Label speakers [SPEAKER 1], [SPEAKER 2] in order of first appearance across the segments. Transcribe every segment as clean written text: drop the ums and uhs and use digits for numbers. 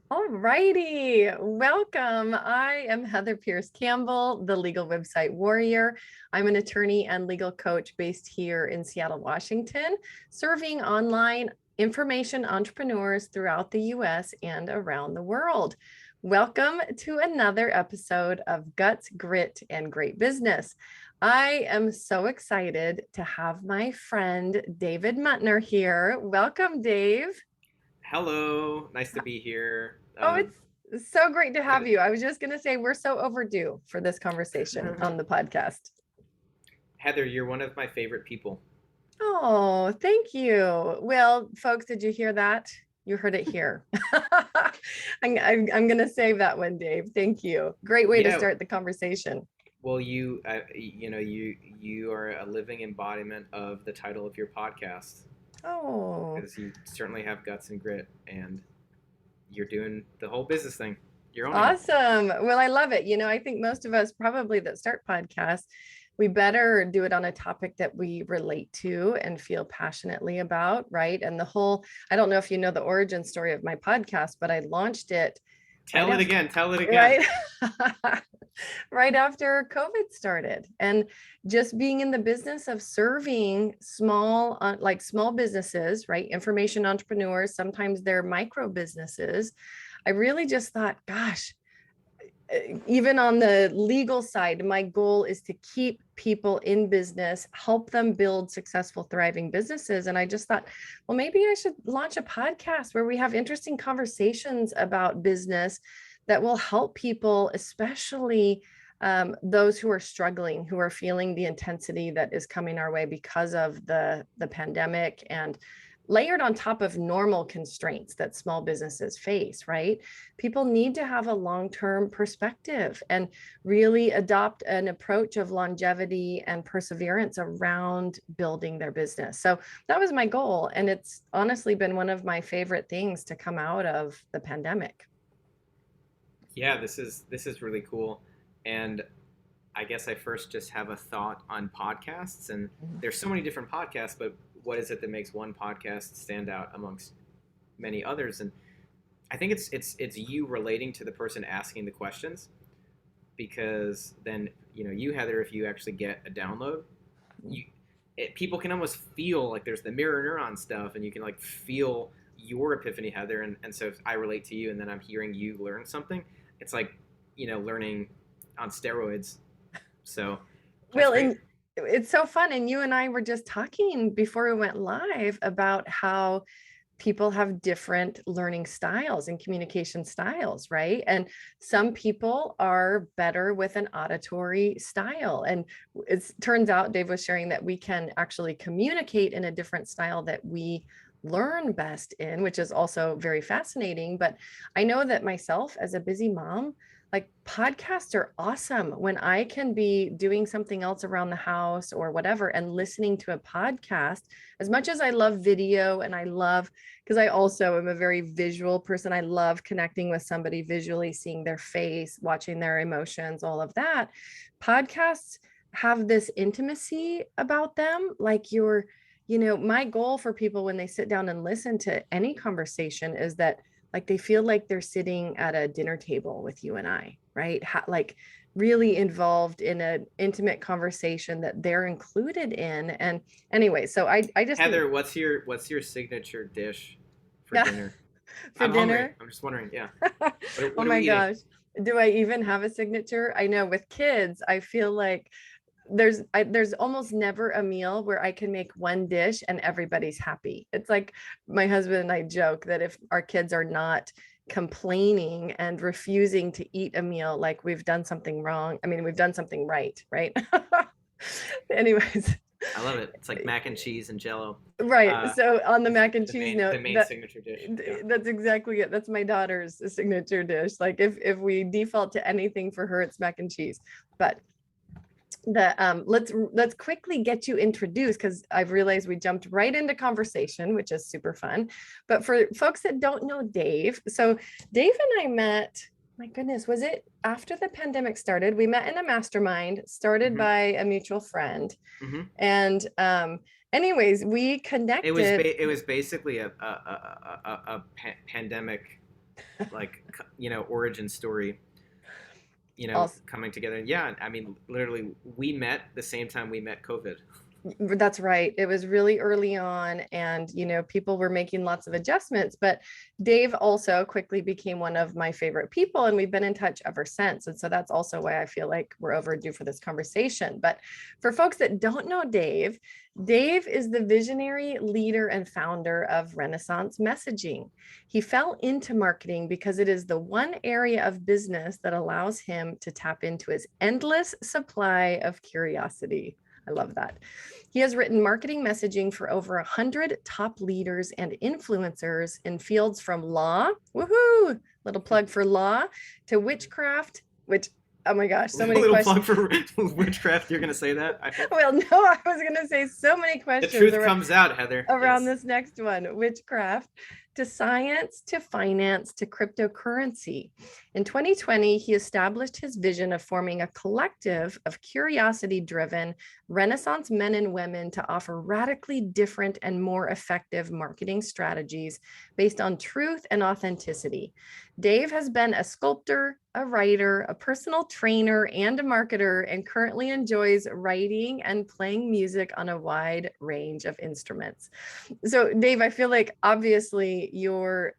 [SPEAKER 1] All righty, welcome. I am Heather Pierce Campbell, the legal website warrior. I'm an attorney and legal coach based here in Seattle, Washington, serving online information entrepreneurs throughout the US and around the world. Welcome to another episode of Guts, Grit, and Great Business. I am so excited to have my friend David Muntner here. Welcome, Dave.
[SPEAKER 2] Hello, nice to be here.
[SPEAKER 1] Oh, it's so great to have you. I was just going to say we're so overdue for this conversation on the podcast.
[SPEAKER 2] Heather, you're one of my favorite people.
[SPEAKER 1] Oh, thank you. Well, folks, did you hear that? You heard it here. I'm going to save that one, Dave. Thank you. Great way to
[SPEAKER 2] Yeah,
[SPEAKER 1] start the conversation.
[SPEAKER 2] well, you are a living embodiment of the title of your podcast
[SPEAKER 1] Oh,
[SPEAKER 2] because you certainly have guts and grit, and you're doing the whole business thing. You're owning it.
[SPEAKER 1] awesome. Well, I love it. I think most of us probably that start podcasts, we better do it on a topic that we relate to and feel passionately about, right? And I don't know if you know the origin story of my podcast, but I launched it right
[SPEAKER 2] Tell it
[SPEAKER 1] after,
[SPEAKER 2] again. Tell it again.
[SPEAKER 1] right? Right after COVID started. And just being in the business of serving small businesses, right? Information entrepreneurs, sometimes they're micro businesses. I really just thought, gosh, even on the legal side, my goal is to keep people in business, help them build successful, thriving businesses. And I just thought, well, maybe I should launch a podcast where we have interesting conversations about business that will help people, especially those who are struggling, who are feeling the intensity that is coming our way because of the pandemic and layered on top of normal constraints that small businesses face, right? People need to have a long-term perspective and really adopt an approach of longevity and perseverance around building their business. So that was my goal. And it's honestly been one of my favorite things to come out of the pandemic.
[SPEAKER 2] Yeah, this is really cool, and I guess I first just have a thought on podcasts, and there's so many different podcasts, but what is it that makes one podcast stand out amongst many others? And I think it's you relating to the person asking the questions, because then you, Heather, if you actually get a download, you people can almost feel like there's the mirror neuron stuff, and you can like feel your epiphany, Heather, and so if I relate to you and then I'm hearing you learn something, it's like learning on steroids. So that's
[SPEAKER 1] Well,
[SPEAKER 2] great.
[SPEAKER 1] and it's so fun. And you and I were just talking before we went live about how people have different learning styles and communication styles, right? And some people are better with an auditory style. And it turns out, Dave was sharing that we can actually communicate in a different style that we learn best in, which is also very fascinating. But I know that myself, as a busy mom, like podcasts are awesome when I can be doing something else around the house or whatever and listening to a podcast. As much as I love video and I love, because I also am a very visual person, I love connecting with somebody visually, seeing their face, watching their emotions, all of that. Podcasts have this intimacy about them, like my goal for people when they sit down and listen to any conversation is that like they feel like they're sitting at a dinner table with you and I, right? Like really involved in an intimate conversation that they're included in. And anyway, so I just think,
[SPEAKER 2] Heather, what's your signature dish for
[SPEAKER 1] yeah,
[SPEAKER 2] dinner?
[SPEAKER 1] for
[SPEAKER 2] I'm hungry.
[SPEAKER 1] dinner.
[SPEAKER 2] I'm just wondering. Yeah. What
[SPEAKER 1] Oh
[SPEAKER 2] are we
[SPEAKER 1] my
[SPEAKER 2] eating?
[SPEAKER 1] gosh. Do I even have a signature? I know with kids, I feel like there's almost never a meal where I can make one dish and everybody's happy. It's like my husband and I joke that if our kids are not complaining and refusing to eat a meal, like we've done something wrong. I mean, we've done something right, right? Anyways,
[SPEAKER 2] I love it. It's like mac and cheese and Jello.
[SPEAKER 1] right.
[SPEAKER 2] Uh,
[SPEAKER 1] So on the
[SPEAKER 2] is
[SPEAKER 1] mac and
[SPEAKER 2] the
[SPEAKER 1] cheese
[SPEAKER 2] main
[SPEAKER 1] note,
[SPEAKER 2] the main signature dish. Yeah.
[SPEAKER 1] that's exactly it. That's my daughter's signature dish. Like if we default to anything for her, it's mac and cheese. But the let's quickly get you introduced because I've realized we jumped right into conversation, which is super fun. But for folks that don't know Dave, so Dave and I met, my goodness, was it after the pandemic started? We met in a mastermind started
[SPEAKER 2] hmm
[SPEAKER 1] by a mutual friend.
[SPEAKER 2] hmm
[SPEAKER 1] And anyways, we
[SPEAKER 2] It was
[SPEAKER 1] connected.
[SPEAKER 2] it was basically a pandemic like, origin story,
[SPEAKER 1] Also,
[SPEAKER 2] coming together. Yeah, I mean, literally, we met the same time we met COVID.
[SPEAKER 1] that's right. It was really early on, and people were making lots of adjustments, but Dave also quickly became one of my favorite people, and we've been in touch ever since. And so that's also why I feel like we're overdue for this conversation. But for folks that don't know Dave, Dave is the visionary leader and founder of Renaissance Messaging. He fell into marketing because it is the one area of business that allows him to tap into his endless supply of curiosity. I love that. He has written marketing messaging for over 100 top leaders and influencers in fields from law, woohoo, little plug for law, to witchcraft, which, oh my gosh, so
[SPEAKER 2] A
[SPEAKER 1] many
[SPEAKER 2] little
[SPEAKER 1] questions.
[SPEAKER 2] plug for witchcraft. You're gonna say that? I hope
[SPEAKER 1] Well, no, I was going to say so many
[SPEAKER 2] the
[SPEAKER 1] questions
[SPEAKER 2] truth comes out, Heather.
[SPEAKER 1] around
[SPEAKER 2] Yes.
[SPEAKER 1] this next one, witchcraft, to science, to finance, to cryptocurrency. In 2020, he established his vision of forming a collective of curiosity-driven Renaissance men and women to offer radically different and more effective marketing strategies based on truth and authenticity. Dave has been a sculptor, a writer, a personal trainer, and a marketer, and currently enjoys writing and playing music on a wide range of instruments. So Dave, I feel like obviously your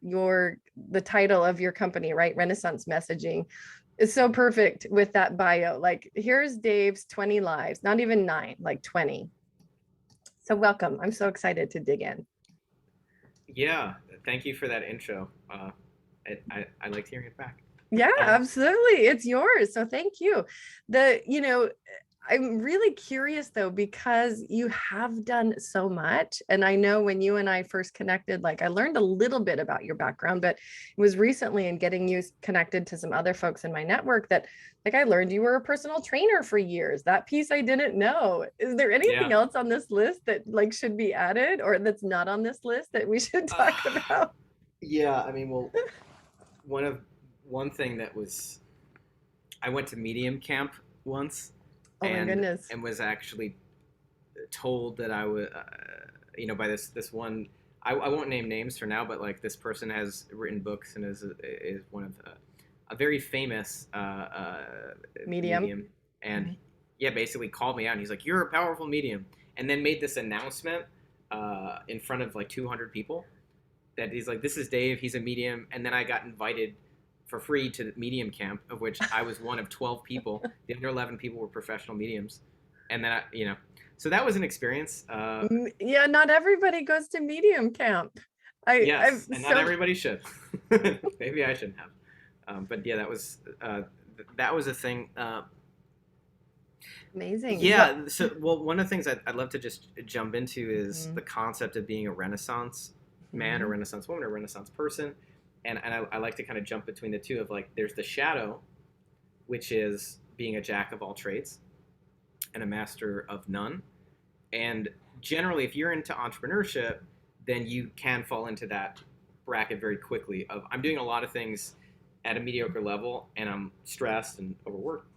[SPEAKER 1] the title of your company, right? Renaissance Messaging is so perfect with that bio. Like here's Dave's 20 lives, not even 9, like 20. So welcome. I'm so excited to dig in.
[SPEAKER 2] Yeah. Thank you for that intro. I liked hearing it back.
[SPEAKER 1] Yeah,
[SPEAKER 2] Um,
[SPEAKER 1] absolutely. It's yours. So thank you. I'm really curious though, because you have done so much. And I know when you and I first connected, like I learned a little bit about your background, but it was recently in getting you connected to some other folks in my network that like I learned you were a personal trainer for years. That piece I didn't know. Is there anything
[SPEAKER 2] yeah.
[SPEAKER 1] else on this list that like should be added or that's not on this list that we should
[SPEAKER 2] Uh,
[SPEAKER 1] talk about?
[SPEAKER 2] yeah. I mean, well, one of one thing that was I went to Medium Camp once,
[SPEAKER 1] Oh my
[SPEAKER 2] and
[SPEAKER 1] goodness.
[SPEAKER 2] was actually told that I would, by this one. I won't name names for now, but like this person has written books and is one of a very famous
[SPEAKER 1] Medium.
[SPEAKER 2] medium, and
[SPEAKER 1] Mhm.
[SPEAKER 2] yeah, basically called me out. And he's like, "You're a powerful medium," and then made this announcement in front of like 200 people that he's like, "This is Dave. He's a medium." And then I got invited for free to the medium camp, of which I was one of 12 people. The other 11 people were professional mediums, and then so that was an experience.
[SPEAKER 1] Yeah, not everybody goes to medium camp. I'm
[SPEAKER 2] Yes, and not
[SPEAKER 1] so
[SPEAKER 2] everybody should. Maybe I shouldn't have. But yeah, that was a thing.
[SPEAKER 1] amazing. What?
[SPEAKER 2] Yeah. So, well, one of the things I'd love to just jump into is
[SPEAKER 1] Mhm,
[SPEAKER 2] the concept of being a Renaissance man, a
[SPEAKER 1] mhm,
[SPEAKER 2] Renaissance woman, a Renaissance person, and I like to kind of jump between the two of like, there's the shadow, which is being a jack of all trades and a master of none. And generally, if you're into entrepreneurship, then you can fall into that bracket very quickly of I'm doing a lot of things at a mediocre level and I'm stressed and overworked.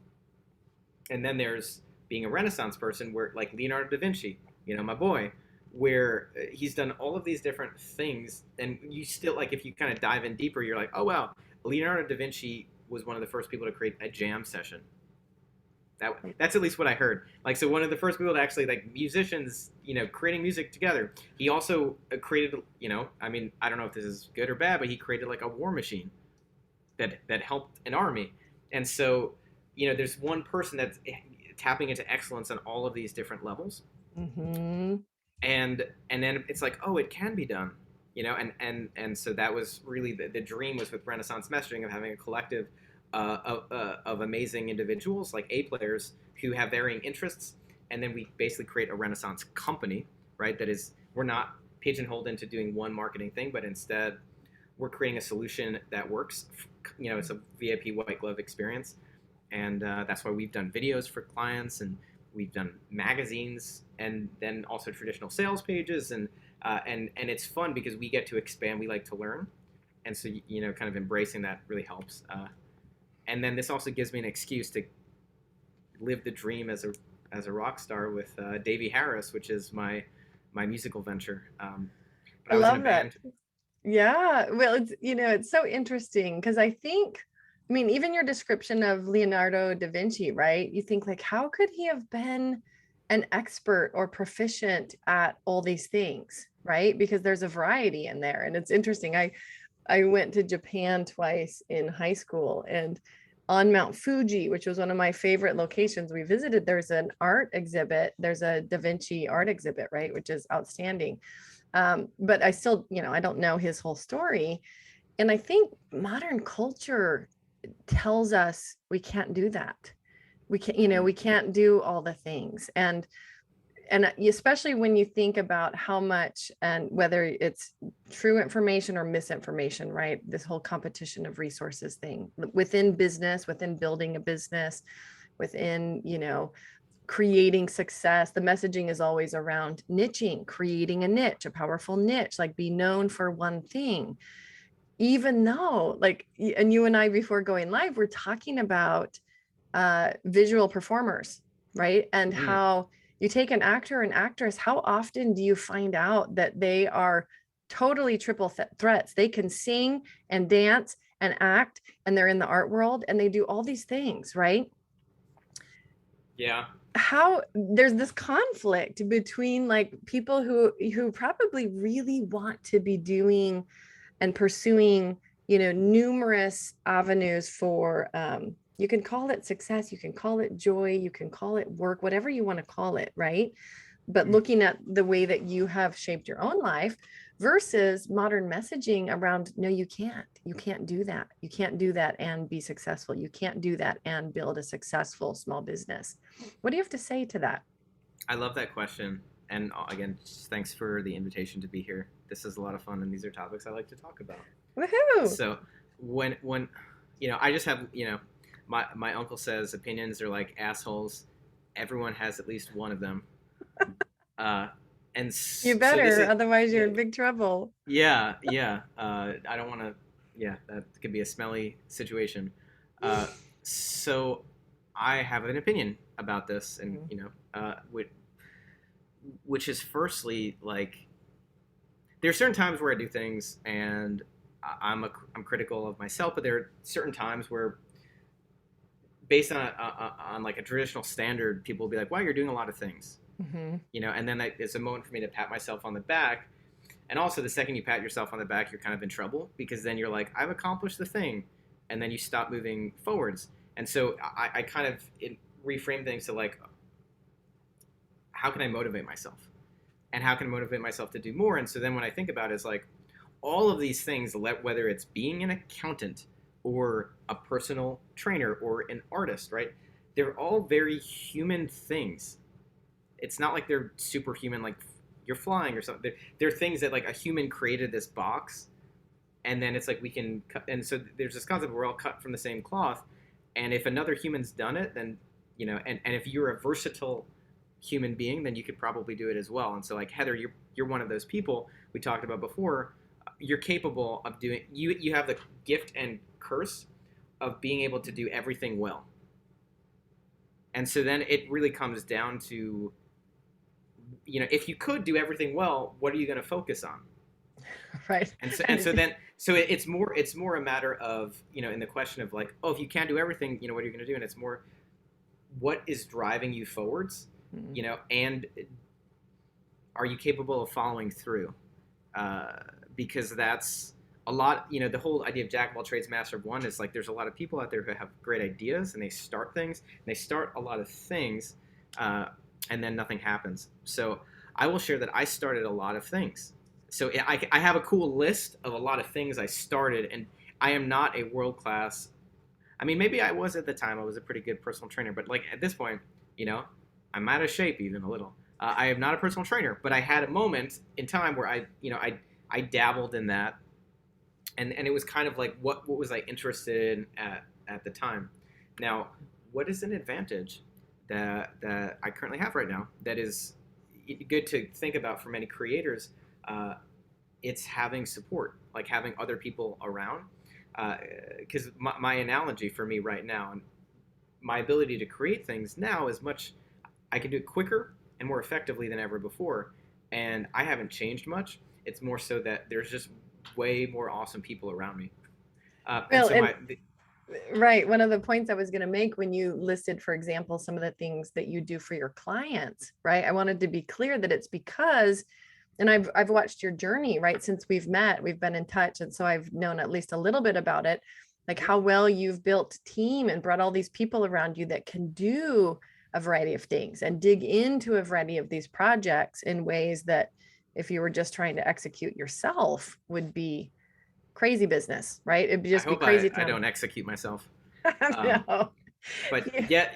[SPEAKER 2] And then there's being a Renaissance person where like Leonardo da Vinci, my boy, where he's done all of these different things and you still like if you kind of dive in deeper, you're like, oh wow, Leonardo da Vinci was one of the first people to create a jam session. That's at least what I heard. Like, so one of the first people to actually like musicians, creating music together. He also created, I mean, I don't know if this is good or bad, but he created like a war machine that helped an army. And so, there's one person that's tapping into excellence on all of these different levels,
[SPEAKER 1] mhm.
[SPEAKER 2] and then it's like, oh, it can be done, and so that was really the dream was with Renaissance messaging of having a collective of amazing individuals like A players who have varying interests, and then we basically create a Renaissance company, right? That is, we're not pigeonholed into doing one marketing thing, but instead we're creating a solution that works. It's a VIP white glove experience, and that's why we've done videos for clients, and we've done magazines, and then also traditional sales pages, and it's fun because we get to expand. We like to learn, and so kind of embracing that really helps. And then this also gives me an excuse to live the dream as a rock star with Davey Harris, which is my musical venture.
[SPEAKER 1] I
[SPEAKER 2] But I was in a
[SPEAKER 1] love that.
[SPEAKER 2] band.
[SPEAKER 1] Yeah, well, it's so interesting because I mean, even your description of Leonardo da Vinci, right? You think like, how could he have been an expert or proficient at all these things, right? Because there's a variety in there. And it's interesting. I went to Japan twice in high school, and on Mount Fuji, which was one of my favorite locations we visited, there's an art exhibit. There's a Da Vinci art exhibit, right? Which is outstanding. But I still, I don't know his whole story. And I think modern culture tells us we can't do that. We can't, we can't do all the things. And especially when you think about how much, and whether it's true information or misinformation, right? This whole competition of resources thing within business, within building a business, within, creating success. The messaging is always around niching, creating a niche, a powerful niche, like be known for one thing. Even though, like, and you and I before going live, we're talking about visual performers, right? And
[SPEAKER 2] Mm.
[SPEAKER 1] how you take an actor and actress, how often do you find out that they are totally triple threats? They can sing and dance and act, and they're in the art world, and they do all these things, right?
[SPEAKER 2] Yeah.
[SPEAKER 1] How there's this conflict between like people who probably really want to be doing and pursuing, numerous avenues for, you can call it success, you can call it joy, you can call it work, whatever you want to call it, right? But
[SPEAKER 2] Mm.
[SPEAKER 1] looking at the way that you have shaped your own life versus modern messaging around, no, you can't do that, you can't do that and be successful, you can't do that and build a successful small business. What do you have to say to that?
[SPEAKER 2] I love that question. And again, thanks for the invitation to be here. This is a lot of fun, and these are topics I like to talk about.
[SPEAKER 1] Woohoo.
[SPEAKER 2] So when I just have my uncle says opinions are like assholes. Everyone has at least one of them. Uh, and
[SPEAKER 1] You
[SPEAKER 2] so this
[SPEAKER 1] better,
[SPEAKER 2] is
[SPEAKER 1] otherwise you're in big trouble.
[SPEAKER 2] yeah. I don't want to. Yeah, that could be a smelly situation. Uh, so I have an opinion about this, and
[SPEAKER 1] Mhm.
[SPEAKER 2] which is firstly like there are certain times where I do things and I'm critical of myself, but there are certain times where based on like a traditional standard, people will be like, "Wow, you're doing a lot of things,"
[SPEAKER 1] Mhm.
[SPEAKER 2] and then it's a moment for me to pat myself on the back. And also, the second you pat yourself on the back, you're kind of in trouble because then you're like, "I've accomplished the thing," and then you stop moving forwards. And so I kind of reframe things to like, how can I motivate myself? And how can I motivate myself to do more? And so then when I think about it, it's like all of these things, whether it's being an accountant or a personal trainer or an artist, right? They're all very human things. It's not like they're superhuman, like you're flying or something. They're things that like a human created this box, and then it's like we can cut. And so there's this concept we're all cut from the same cloth. And if another human's done it, then and if you're a versatile human being, then you could probably do it as well. And so like Heather, you're one of those people we talked about before. You're capable of doing. You have the gift and curse of being able to do everything well. And so then it really comes down to, if you could do everything well, what are you going to focus on?
[SPEAKER 1] Right.
[SPEAKER 2] And so then it's more a matter of, in the question of like, oh, if you can't do everything, what are you going to do? And it's more what is driving you forwards,
[SPEAKER 1] Mhm.
[SPEAKER 2] and are you capable of following through? Because that's a lot. The whole idea of jack of all trades, master of one is like there's a lot of people out there who have great ideas and they start things, and they start a lot of things, uh, and then nothing happens. So I will share that I started a lot of things. So I have a cool list of a lot of things I started, and I am not a world class. I mean, maybe I was at the time. I was a pretty good personal trainer, but like at this point, you know, I'm out of shape even a little. I am not a personal trainer, but I had a moment in time where I dabbled in that, and it was kind of like what was I interested in at the time. Now, what is an advantage that I currently have right now that is good to think about for many creators? It's having support, like having other people around. Because my analogy for me right now, and my ability to create things now is much, I can do it quicker and more effectively than ever before. And I haven't changed much. It's more so that there's just way more awesome people around me. And
[SPEAKER 1] Well,
[SPEAKER 2] so
[SPEAKER 1] and right. One of the points I was going to make when you listed, for example, some of the things that you do for your clients, right? I wanted to be clear that it's because, and I've watched your journey, right? Since we've met, we've been in touch. And so I've known at least a little bit about it, like how well you've built team and brought all these people around you that can do a variety of things and dig into a variety of these projects in ways that if you were just trying to execute yourself would be crazy business, right? It'd
[SPEAKER 2] I
[SPEAKER 1] just be
[SPEAKER 2] hope
[SPEAKER 1] crazy
[SPEAKER 2] I
[SPEAKER 1] town.
[SPEAKER 2] don't execute myself. Um,
[SPEAKER 1] No.
[SPEAKER 2] but
[SPEAKER 1] Yeah.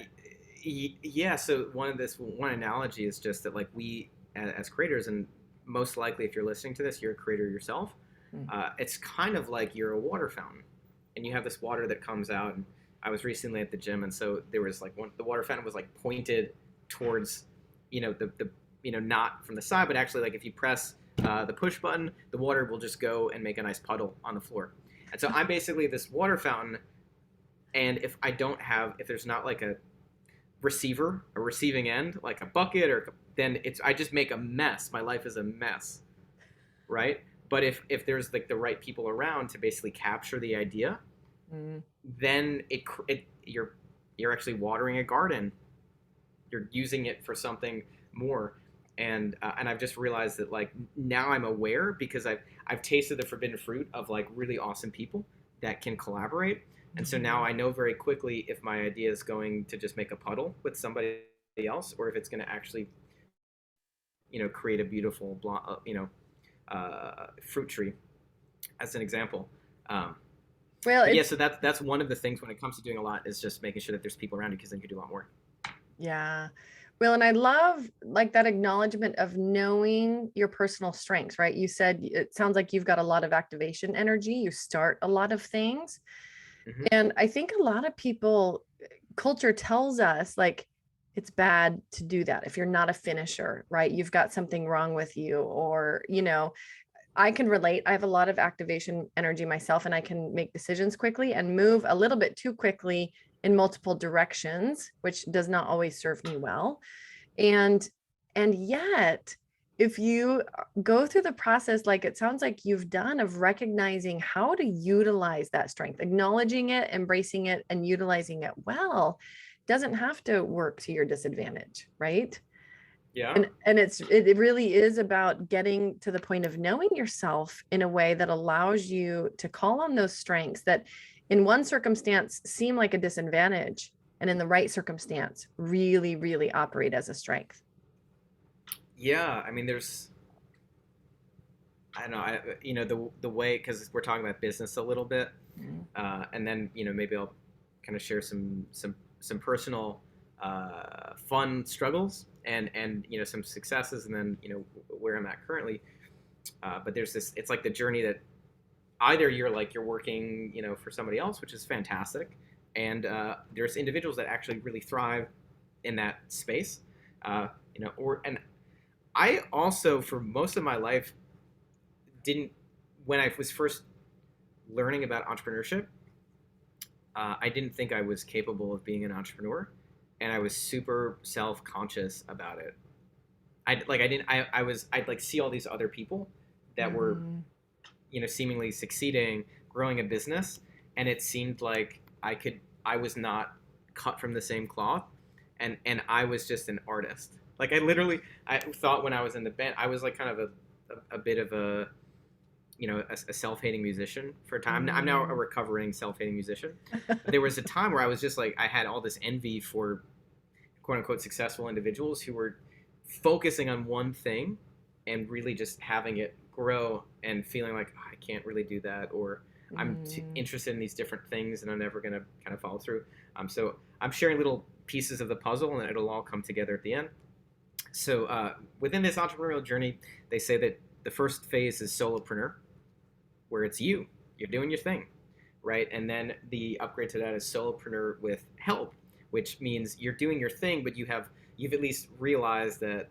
[SPEAKER 2] yeah, yeah. So one analogy is just that like we as creators, and most likely if you're listening to this, you're a creator yourself.
[SPEAKER 1] Mm.
[SPEAKER 2] It's kind of like you're a water fountain, and you have this water that comes out. And I was recently at the gym, and so there was like the water fountain was like pointed towards, the not from the side, but actually like if you press the push button, the water will just go and make a nice puddle on the floor. And so I'm basically this water fountain, and if there's not like a receiving end, like a bucket, or then I just make a mess. My life is a mess, right? But if there's like the right people around to basically capture the idea,
[SPEAKER 1] Mm.
[SPEAKER 2] then you're actually watering a garden. You're using it for something more. And I've just realized that like now I'm aware because I've tasted the forbidden fruit of like really awesome people that can collaborate. And so now
[SPEAKER 1] Mhm.
[SPEAKER 2] I know very quickly if my idea is going to just make a puddle with somebody else, or if it's going to actually, create a beautiful, fruit tree, as an example. Um,
[SPEAKER 1] Well,
[SPEAKER 2] but yeah,
[SPEAKER 1] it's
[SPEAKER 2] so that's one of the things when it comes to doing a lot is just making sure that there's people around you because then you can do a lot more.
[SPEAKER 1] yeah. Well, and I love like that acknowledgement of knowing your personal strengths, right? You said it sounds like you've got a lot of activation energy. You start a lot of things.
[SPEAKER 2] Hmm.
[SPEAKER 1] And I think a lot of people, culture tells us like it's bad to do that. If you're not a finisher, right? You've got something wrong with you, or, I can relate. I have a lot of activation energy myself, and I can make decisions quickly and move a little bit too quickly in multiple directions, which does not always serve me well. And yet, if you go through the process like it sounds like you've done of recognizing how to utilize that strength, acknowledging it, embracing it, and utilizing it well, doesn't have to work to your disadvantage, right?
[SPEAKER 2] Yeah.
[SPEAKER 1] And it really is about getting to the point of knowing yourself in a way that allows you to call on those strengths that in one circumstance seem like a disadvantage, and in the right circumstance really really operate as a strength.
[SPEAKER 2] Yeah. I mean, I don't know, the way, because we're talking about business a little bit,
[SPEAKER 1] Mm.
[SPEAKER 2] and then maybe I'll kind of share some personal fun struggles and some successes, and then where I'm at currently. But there's this, it's like the journey that either you're working for somebody else, which is fantastic, and there's individuals that actually really thrive in that space, or and I also for most of my life didn't when I was first learning about entrepreneurship, I didn't think I was capable of being an entrepreneur, and I was super self conscious about it. I'd like see all these other people that were
[SPEAKER 1] Mm.
[SPEAKER 2] seemingly succeeding, growing a business, and it seemed like I was not cut from the same cloth, and I was just an artist. Like I thought when I was in the band, I was like kind of a bit of a self-hating musician for a time. I'm now a
[SPEAKER 1] Mm.
[SPEAKER 2] recovering self-hating musician. But there was a time where I was just like, I had all this envy for quote unquote successful individuals who were focusing on one thing and really just having it grow and feeling like, "Oh, I can't really do that," or I'm
[SPEAKER 1] Mm.
[SPEAKER 2] interested in these different things and I'm never going to kind of follow through. So I'm sharing little pieces of the puzzle and it'll all come together at the end. So within this entrepreneurial journey, they say that the first phase is solopreneur, where it's you're doing your thing, right? And then the upgrade to that is solopreneur with help, which means you're doing your thing, but you've at least realized that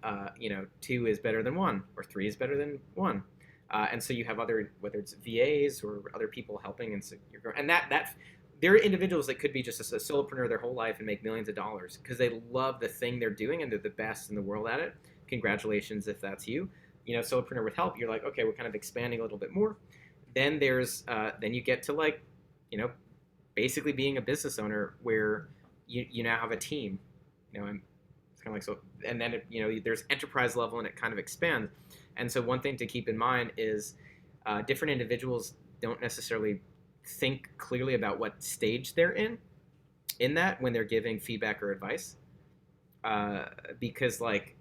[SPEAKER 2] two is better than one, or three is better than one, and so you have other, whether it's VAs or other people helping, and so you're growing. And that there are individuals that could be just a solopreneur their whole life and make millions of dollars because they love the thing they're doing and they're the best in the world at it. Congratulations if that's you. Solopreneur with help, you're like, okay, we're kind of expanding a little bit more. then there's then you get to like, you know, basically being a business owner where you now have a team, you know, and it's kind of like so, and then you know there's enterprise level and it kind of expands. And so one thing to keep in mind is different individuals don't necessarily think clearly about what stage they're in that when they're giving feedback or advice, because like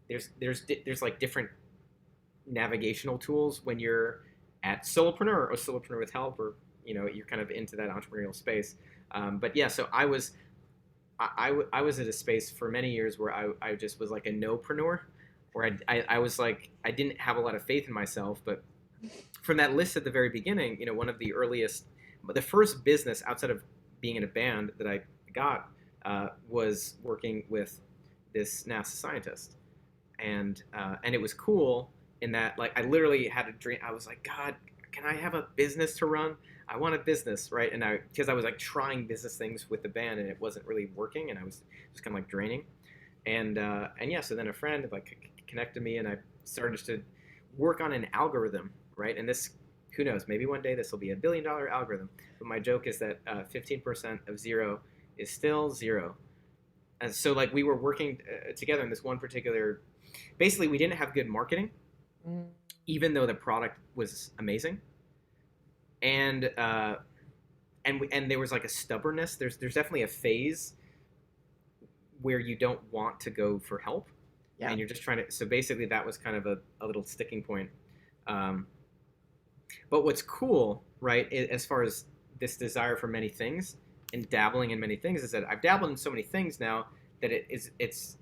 [SPEAKER 2] there's like different navigational tools when you're at solopreneur or solopreneur with help, or you know you're kind of into that entrepreneurial space. But yeah, so I was at a space for many years where I just was like a no-preneur, where I was like I didn't have a lot of faith in myself. But from that list at the very beginning, you know, one of the earliest, the first business outside of being in a band that I got was working with this NASA scientist, and it was cool in that like I literally had a dream. I was like, God, can I have a business to run? I want a business, right? And because I was like trying business things with the band and it wasn't really working, and I was just kind of like draining. And yeah, so then a friend like connected me, and I started to work on an algorithm, right? And this, who knows, maybe one day this will be a $1 billion algorithm. But my joke is that 15% of zero is still zero. And so like we were working together in this one particular. Basically, we didn't have good marketing,
[SPEAKER 1] Mm.
[SPEAKER 2] even though the product was amazing. And and there was like a stubbornness. There's definitely a phase where you don't want to go for help,
[SPEAKER 1] Yeah.
[SPEAKER 2] and you're just trying to. So basically, that was kind of a little sticking point. Um, but what's cool, right, as far as this desire for many things and dabbling in many things, is that I've dabbled in so many things now that it's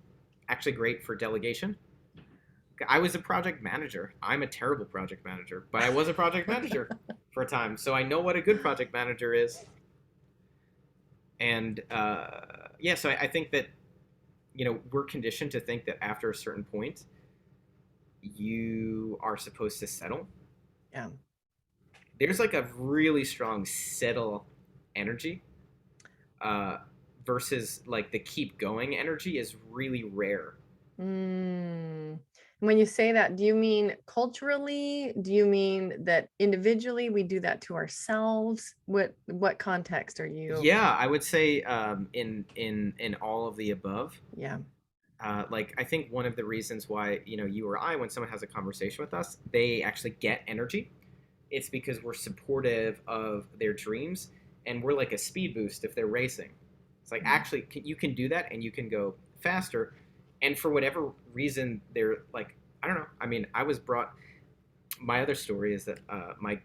[SPEAKER 2] actually great for delegation. I was a project manager. I'm a terrible project manager, but I was a project manager for a time, so I know what a good project manager is. And yeah, so I think that you know we're conditioned to think that after a certain point, you are supposed to settle.
[SPEAKER 1] Yeah.
[SPEAKER 2] There's like a really strong settle energy, uh, versus like the keep going energy is really rare.
[SPEAKER 1] Mm. When you say that, do you mean culturally? Do you mean that individually we do that to ourselves? What context are you?
[SPEAKER 2] Yeah, I would say in all of the above.
[SPEAKER 1] Yeah.
[SPEAKER 2] Like I think one of the reasons why you know you or I, when someone has a conversation with us, they actually get energy. It's because we're supportive of their dreams, and we're like a speed boost if they're racing. It's like
[SPEAKER 1] Mm.
[SPEAKER 2] actually you can do that, and you can go faster. And for whatever reason, they're like I don't know. I mean, I was brought. My other story is that my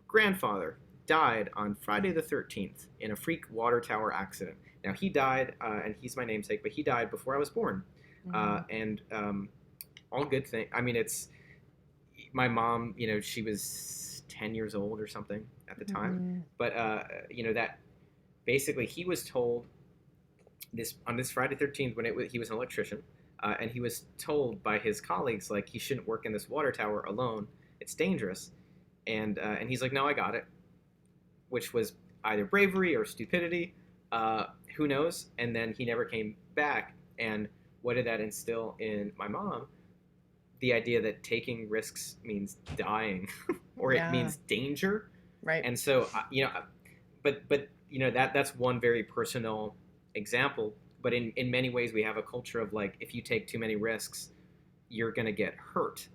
[SPEAKER 2] grandfather died on Friday the 13th in a freak water tower accident. Now he died, and he's my namesake, but he died before I was born.
[SPEAKER 1] Mm.
[SPEAKER 2] And all good thing. I mean, it's my mom. You know, she was 10 years old or something at the time.
[SPEAKER 1] Mm.
[SPEAKER 2] But you know that basically he was told this on this Friday 13th when he was an electrician, and he was told by his colleagues like he shouldn't work in this water tower alone. It's dangerous. And he's like, no, I got it, which was either bravery or stupidity. Who knows? And then he never came back. And what did that instill in my mom? The idea that taking risks means dying, or it
[SPEAKER 1] Yeah.
[SPEAKER 2] means danger.
[SPEAKER 1] Right.
[SPEAKER 2] And so, you know, but you know that's one very personal example. But in many ways, we have a culture of like, if you take too many risks, you're gonna get hurt.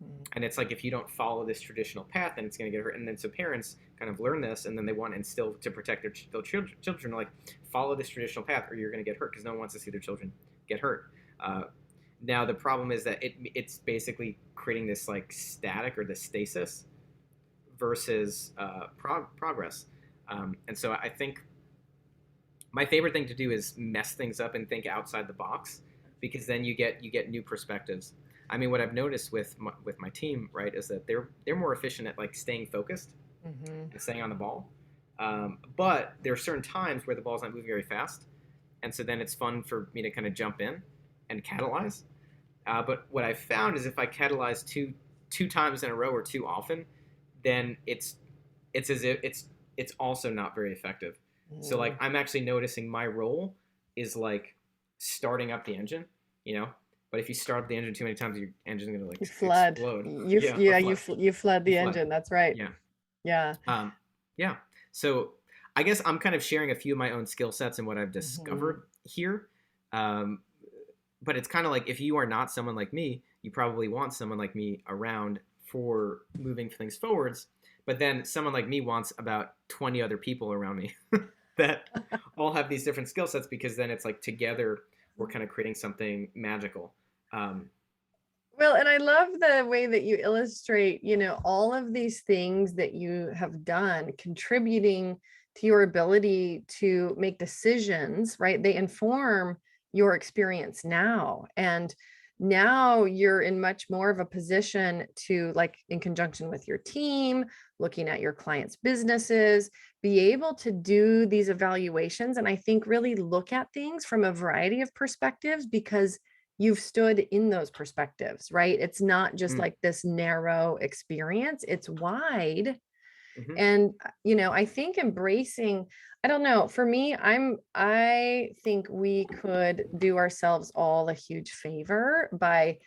[SPEAKER 1] Mm.
[SPEAKER 2] And it's like if you don't follow this traditional path, then it's going to get hurt. And then so parents kind of learn this, and then they want to instill to protect their children, like follow this traditional path, or you're going to get hurt, because no one wants to see their children get hurt. Now the problem is that it's basically creating this like static or the stasis versus progress. And so I think my favorite thing to do is mess things up and think outside the box, because then you get new perspectives. I mean, what I've noticed with my team, right, is that they're more efficient at like staying focused
[SPEAKER 1] Hmm.
[SPEAKER 2] and staying on the ball. But there are certain times where the ball's not moving very fast, and so then it's fun for me to kind of jump in and catalyze. But what I've found is if I catalyze two times in a row or too often, then it's as if it's also not very effective. So like
[SPEAKER 1] Mm.
[SPEAKER 2] I'm actually noticing my role is like starting up the engine, you know, But if you start up the engine too many times, your engine's gonna like
[SPEAKER 1] You flood.
[SPEAKER 2] explode.
[SPEAKER 1] You
[SPEAKER 2] Yeah, or
[SPEAKER 1] yeah,
[SPEAKER 2] flood.
[SPEAKER 1] you flood
[SPEAKER 2] You
[SPEAKER 1] the
[SPEAKER 2] flood.
[SPEAKER 1] engine. That's right.
[SPEAKER 2] Yeah.
[SPEAKER 1] Yeah.
[SPEAKER 2] Um, yeah. So I guess I'm kind of sharing a few of my own skill sets and what I've
[SPEAKER 1] Mhm.
[SPEAKER 2] discovered here. Um, but it's kind of like if you are not someone like me, you probably want someone like me around for moving things forwards. But then someone like me wants about 20 other people around me that all have these different skill sets because then it's like together we're kind of creating something magical. Um,
[SPEAKER 1] Well, and I love the way that you illustrate, all of these things that you have done contributing to your ability to make decisions, right? They inform your experience now. And now you're in much more of a position to, like, in conjunction with your team, looking at your clients' businesses, be able to do these evaluations. And I think really look at things from a variety of perspectives because you've stood in those perspectives, right? It's not just
[SPEAKER 2] mm,
[SPEAKER 1] like this narrow experience, it's wide.
[SPEAKER 2] mhm.
[SPEAKER 1] And I think embracing, I don't know, for me, I think we could do ourselves all a huge favor by,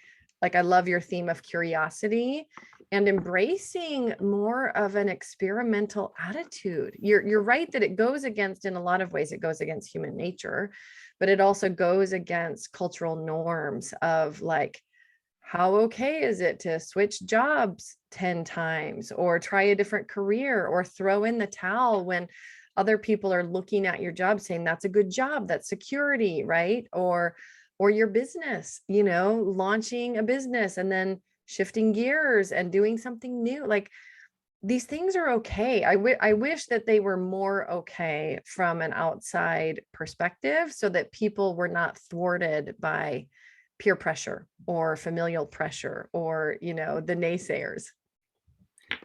[SPEAKER 1] like, I love your theme of curiosity and embracing more of an experimental attitude. You're right that it goes against, in a lot of ways, it goes against human nature, but it also goes against cultural norms of, like, how okay is it to switch jobs 10 times or try a different career or throw in the towel when other people are looking at your job saying that's a good job, that's security, right? Or your business, launching a business and then shifting gears and doing something new. Like, these things are okay. I wish that they were more okay from an outside perspective so that people were not thwarted by peer pressure or familial pressure or, the naysayers.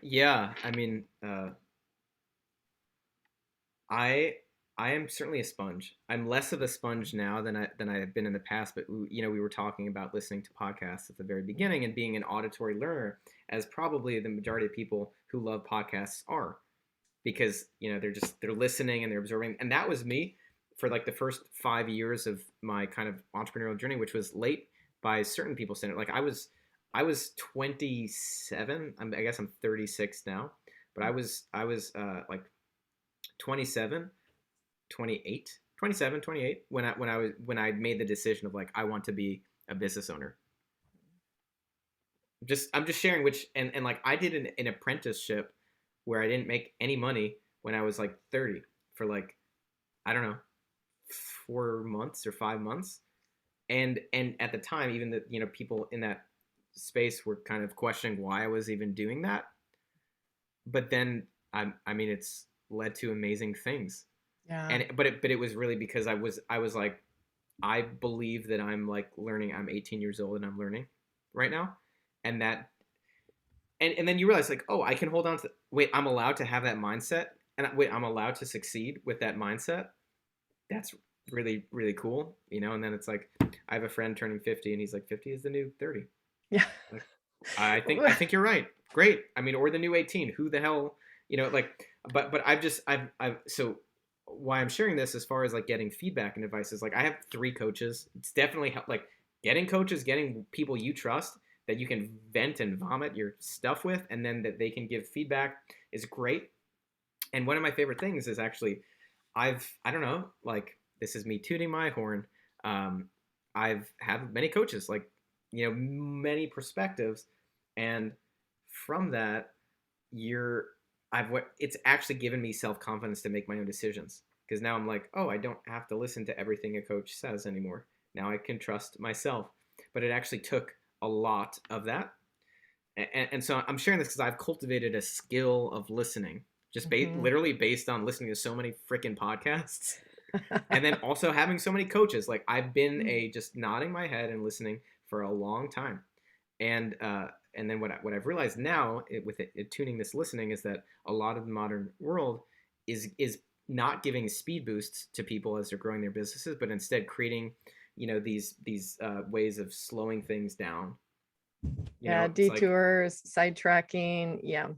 [SPEAKER 2] Yeah, I mean, I I am certainly a sponge. I'm less of a sponge now than I have been in the past. But we were talking about listening to podcasts at the very beginning and being an auditory learner, as probably the majority of people who love podcasts are, because they're listening and they're absorbing. And that was me for like the first 5 years of my kind of entrepreneurial journey, which was late by certain people's standard. Like I was 27. I guess I'm 36 now, but I was like 27, 28, 27, 28 when I made the decision of like I want to be a business owner. I'm just sharing which and like I did an apprenticeship where I didn't make any money when I was like 30 for like I don't know 4 months or 5 months, and at the time even the people in that space were kind of questioning why I was even doing that, but then I mean it's led to amazing things.
[SPEAKER 1] Yeah.
[SPEAKER 2] But it was really because I was like I believe that I'm like learning. I'm 18 years old and I'm learning right now, and that and then you realize like, oh, I can hold on to. Wait, I'm allowed to have that mindset, and wait, I'm allowed to succeed with that mindset. That's really really cool, And then it's like I have a friend turning 50, and he's like, 50 is the new 30.
[SPEAKER 1] Yeah.
[SPEAKER 2] Like I think you're right. Great. I mean, or the new 18. Who the hell, like. But I've so why I'm sharing this as far as like getting feedback and advice is like I have 3 coaches. It's definitely like getting coaches, getting people you trust that you can vent and vomit your stuff with, and then that they can give feedback is great. And one of my favorite things is actually I don't know, like this is me tooting my horn. Um, I've had many coaches, like many perspectives, and from that, you're I've what it's actually given me self confidence to make my own decisions because now I'm like, oh, I don't have to listen to everything a coach says anymore. Now I can trust myself. But it actually took a lot of that, and so I'm sharing this because I've cultivated a skill of listening, just
[SPEAKER 1] Mhm.
[SPEAKER 2] literally based on listening to so many freaking podcasts, and then also having so many coaches. Like I've been a just nodding my head and listening for a long time, and then what I've realized now with tuning this listening is that a lot of the modern world is not giving speed boosts to people as they're growing their businesses, but instead creating these ways of slowing things down.
[SPEAKER 1] Yeah,
[SPEAKER 2] It's like
[SPEAKER 1] detours, sidetracking. Yeah.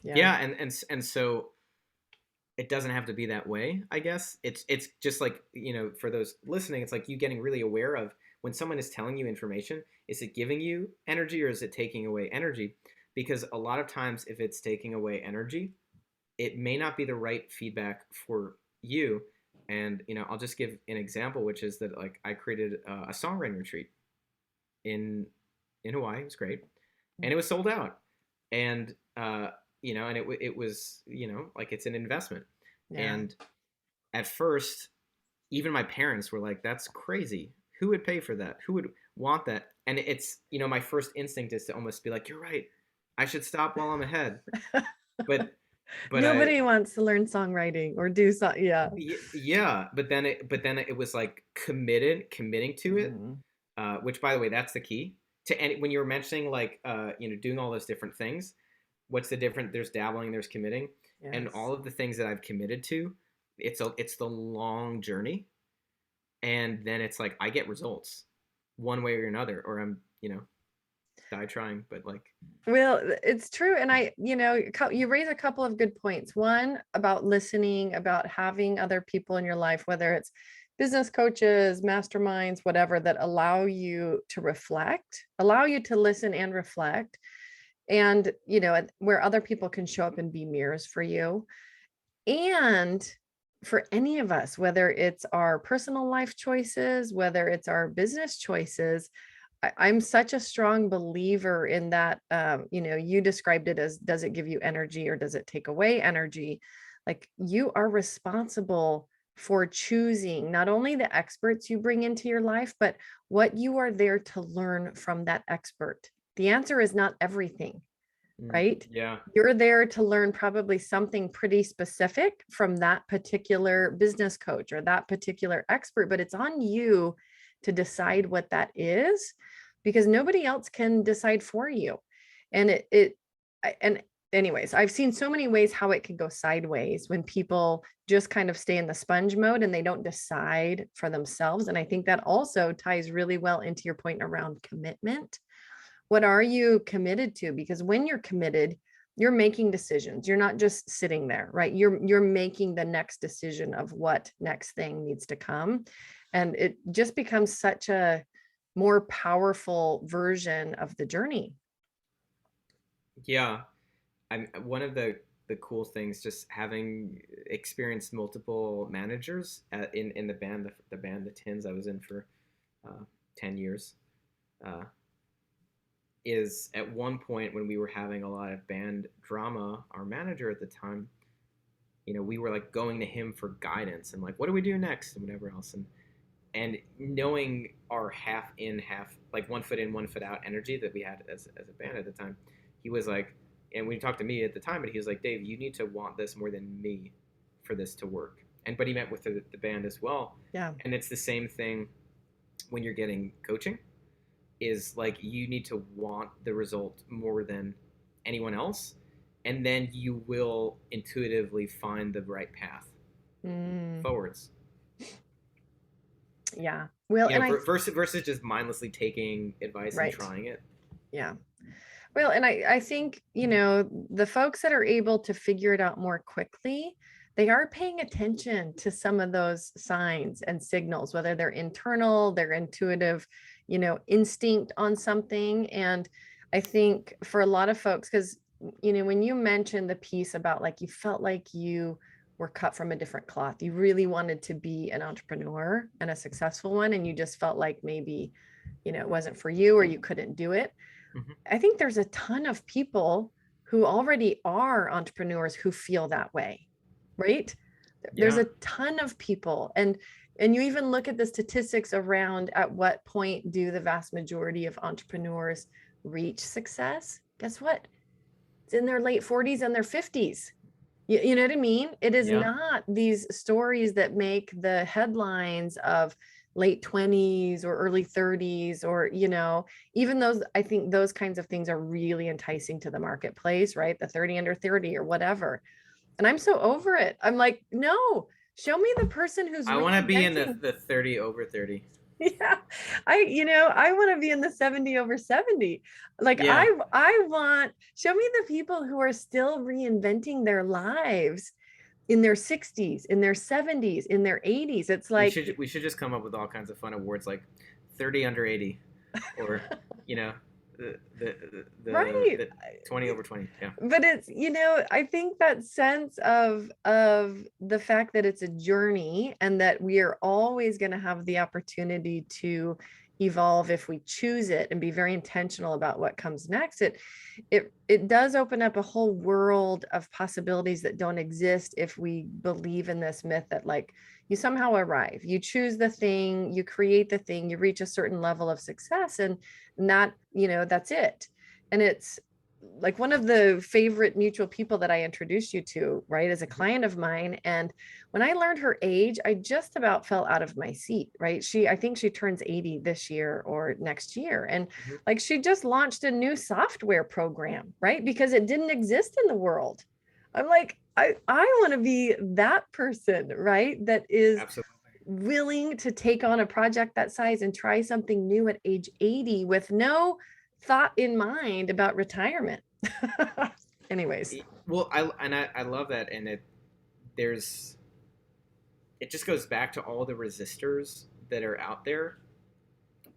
[SPEAKER 1] Yeah.
[SPEAKER 2] yeah, and so it doesn't have to be that way. I guess it's just like for those listening, it's like you getting really aware of when someone is telling you information, is it giving you energy or is it taking away energy? Because a lot of times, if it's taking away energy, it may not be the right feedback for you. And I'll just give an example, which is that like I created a songwriting retreat in Hawaii. It was great, and it was sold out. And and it was like it's an investment.
[SPEAKER 1] Yeah.
[SPEAKER 2] And at first, even my parents were like, "That's crazy. Who would pay for that? Who would want that?" And it's my first instinct is to almost be like, "You're right. I should stop while I'm ahead." But
[SPEAKER 1] Nobody wants to learn songwriting or do so. Yeah.
[SPEAKER 2] Yeah, but then it was like committing to it, which by the way, that's the key to any, when you were mentioning like doing all those different things. What's the difference? There's dabbling, there's committing, and all of the things that I've committed to, it's the long journey, and then it's like I get results one way or another, or I'm die trying, but like.
[SPEAKER 1] Well, it's true. And you raise a couple of good points. One, about listening, about having other people in your life, whether it's business coaches, masterminds, whatever, that allow you to reflect, allow you to listen and reflect. And, where other people can show up and be mirrors for you. And for any of us, whether it's our personal life choices, whether it's our business choices, I'm such a strong believer in that. You described it as, does it give you energy or does it take away energy? Like, you are responsible for choosing not only the experts you bring into your life, but what you are there to learn from that expert. The answer is not everything, right?
[SPEAKER 2] Yeah.
[SPEAKER 1] You're there to learn probably something pretty specific from that particular business coach or that particular expert, but it's on you to decide what that is, because nobody else can decide for you. And anyways, I've seen so many ways how it can go sideways when people just kind of stay in the sponge mode and they don't decide for themselves. And I think that also ties really well into your point around commitment. What are you committed to? Because when you're committed, you're making decisions. You're not just sitting there, right? You're making the next decision of what next thing needs to come. And it just becomes such a more powerful version of the journey.
[SPEAKER 2] Yeah. One of the cool things, just having experienced multiple managers in the band, the Tins I was in for 10 years, is at one point when we were having a lot of band drama, our manager at the time, we were like going to him for guidance and like, what do we do next and whatever else. And knowing our half in, half, like 1 foot in, 1 foot out energy that we had as a band at the time, he was like, and when he talked to me at the time, but he was like, Dave, you need to want this more than me for this to work. But he met with the band as well.
[SPEAKER 1] Yeah.
[SPEAKER 2] And it's the same thing when you're getting coaching, is like, you need to want the result more than anyone else. And then you will intuitively find the right path forwards.
[SPEAKER 1] Yeah. Well,
[SPEAKER 2] versus just mindlessly taking advice and trying it.
[SPEAKER 1] Yeah. Well, and I think, the folks that are able to figure it out more quickly, they are paying attention to some of those signs and signals, whether they're internal, they're intuitive, instinct on something. And I think for a lot of folks, because, when you mentioned the piece about like, you felt like you were cut from a different cloth, you really wanted to be an entrepreneur and a successful one, and you just felt like maybe, it wasn't for you or you couldn't do it. I think there's a ton of people who already are entrepreneurs who feel that way, right? Yeah. There's a ton of people. And you even look at the statistics around at what point do the vast majority of entrepreneurs reach success? Guess what? It's in their late 40s and their 50s. You know what I mean? It is not these stories that make the headlines of late 20s or early 30s, or, even those, I think those kinds of things are really enticing to the marketplace, right? The 30 under 30 or whatever. And I'm so over it. I'm like, no, show me the person who's
[SPEAKER 2] I want to be in the 30 over 30.
[SPEAKER 1] Yeah. I want to be in the 70 over 70. Like, I want, show me the people who are still reinventing their lives in their 60s, in their 70s, in their 80s. It's like,
[SPEAKER 2] we should just come up with all kinds of fun awards, like 30 under 80, or you know,
[SPEAKER 1] Right.
[SPEAKER 2] the 20 over 20. Yeah.
[SPEAKER 1] But it's, I think that sense of the fact that it's a journey and that we are always going to have the opportunity to evolve if we choose it and be very intentional about what comes next. It does open up a whole world of possibilities that don't exist if we believe in this myth that, like, you somehow arrive, you choose the thing, you create the thing, you reach a certain level of success, and not, that's it. And it's like one of the favorite mutual people that I introduced you to, right, is a client of mine. And when I learned her age, I just about fell out of my seat, right? I think she turns 80 this year or next year. And
[SPEAKER 2] Mhm.
[SPEAKER 1] like, she just launched a new software program, right? Because it didn't exist in the world. I'm like, I want to be that person, right? That is
[SPEAKER 2] Absolutely.
[SPEAKER 1] willing to take on a project that size and try something new at age 80 with no thought in mind about retirement. Anyways.
[SPEAKER 2] Well, I love that, and there's it just goes back to all the resistors that are out there,